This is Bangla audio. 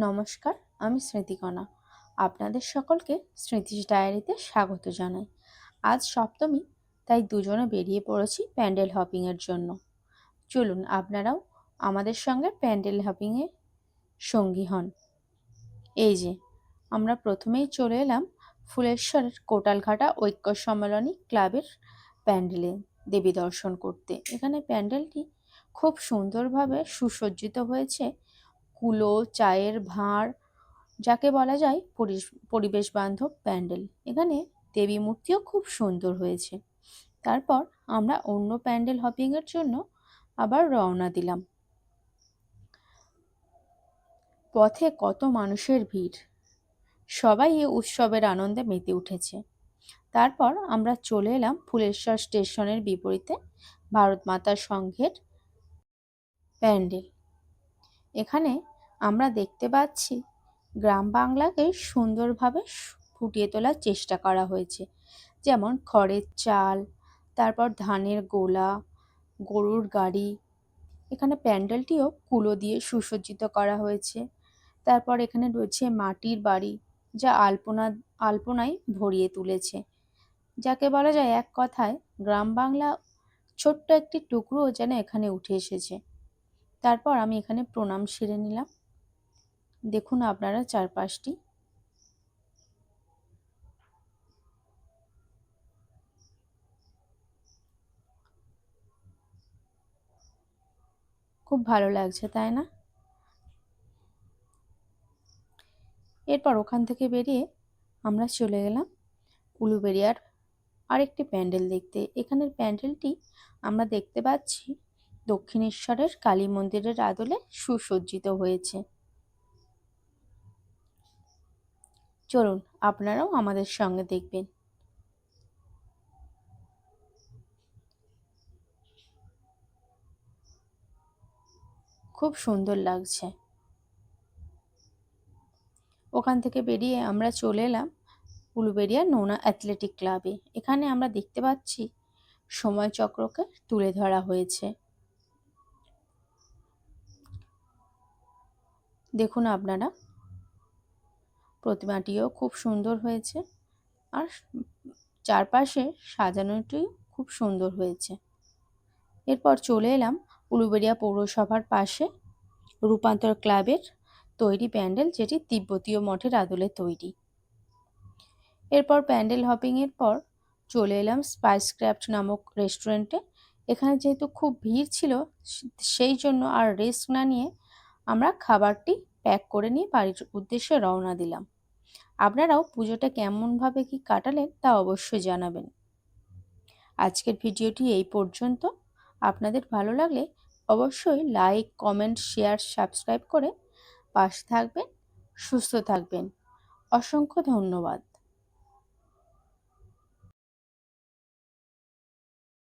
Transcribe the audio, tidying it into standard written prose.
নমস্কার, আমি স্মৃতিকণা। আপনাদের সকলকে স্মৃতিস ডায়েরিতে স্বাগত জানাই। আজ সপ্তমী, তাই দুজনে বেরিয়ে পড়েছি প্যান্ডেল হপিংয়ের জন্য। চলুন আপনারাও আমাদের সঙ্গে প্যান্ডেল হপিংয়ে সঙ্গী হন। এই যে আমরা প্রথমেই চলে এলাম ফুলেশ্বরের কোটালঘাটা ঐক্য সম্মেলনী ক্লাবের প্যান্ডেলে দেবী দর্শন করতে। এখানে প্যান্ডেলটি খুব সুন্দরভাবে সুসজ্জিত হয়েছে। কুলো, চায়ের ভাঁড়, যাকে বলা যায় পরিবেশ বান্ধব প্যান্ডেল। এখানে দেবী মূর্তিও খুব সুন্দর হয়েছে। তারপর আমরা অন্য প্যান্ডেল হপিংয়ের জন্য আবার রওনা দিলাম। পথে কত মানুষের ভিড়, সবাই এই উৎসবের আনন্দে মেতে উঠেছে। তারপর আমরা চলে এলাম ফুলেশ্বর স্টেশনের বিপরীতে ভারত মাতা সংঘের প্যান্ডেল। এখানে আমরা দেখতে পাচ্ছি গ্রাম বাংলাকে সুন্দরভাবে ফুটিয়ে তোলার চেষ্টা করা হয়েছে। যেমন খড়ের চাল, তারপর ধানের গোলা, গরুর গাড়ি। এখানে প্যান্ডেলটিও কুলো দিয়ে সুসজ্জিত করা হয়েছে। তারপর এখানে রয়েছে মাটির বাড়ি, যা আলপনায় ভরিয়ে তুলেছে। যাকে বলা যায় এক কথায় গ্রাম বাংলা ছোট্ট একটি টুকরো যেন এখানে উঠে এসেছে। তারপর আমি এখানে প্রণাম সেরে নিলাম। দেখুন আপনারা চারপাশটি। খুব ভালো লাগছে, তাই না? এরপর ওখান থেকে বেরিয়ে আমরা চলে গেলাম উলুবেড়িয়ার আরেকটি প্যান্ডেল দেখতে। এখানের প্যান্ডেলটি আমরা দেখতে পাচ্ছি দক্ষিণেশ্বরের কালী মন্দিরের আদলে সুসজ্জিত হয়েছে। চলুন আপনারাও আমাদের সঙ্গে দেখবেন। খুব সুন্দর লাগছে। ওখান থেকে বেরিয়ে আমরা চলে এলাম উলুবেড়িয়া নৌনা অ্যাথলেটিক ক্লাবে। এখানে আমরা দেখতে পাচ্ছি সময়চক্রকে তুলে ধরা হয়েছে। দেখুন আপনারা, প্রতিমাটিও খুব সুন্দর হয়েছে আর চারপাশে সাজানোটিও খুব সুন্দর হয়েছে। এরপর চলে এলাম উলুবেড়িয়া পৌরসভার পাশে রূপান্তর ক্লাবের তৈরি প্যান্ডেল, যেটি তিব্বতীয় মঠের আদলে তৈরি। এরপর প্যান্ডেল হপিংয়ের পর চলে এলাম স্পাইস ক্রাফট নামক রেস্টুরেন্টে। এখানে যেহেতু খুব ভিড় ছিল, সেই জন্য আর রেস্ট না নিয়ে আমরা খাবারটি প্যাক করে নিয়ে বাড়ির উদ্দেশ্যে রওনা দিলাম। আপনারাও পুজোটা কেমনভাবে কি কাটালেন তা অবশ্যই জানাবেন। আজকের ভিডিওটি এই পর্যন্ত। আপনাদের ভালো লাগলে অবশ্যই লাইক, কমেন্ট, শেয়ার, সাবস্ক্রাইব করে পাশে থাকবেন। সুস্থ থাকবেন। অসংখ্য ধন্যবাদ।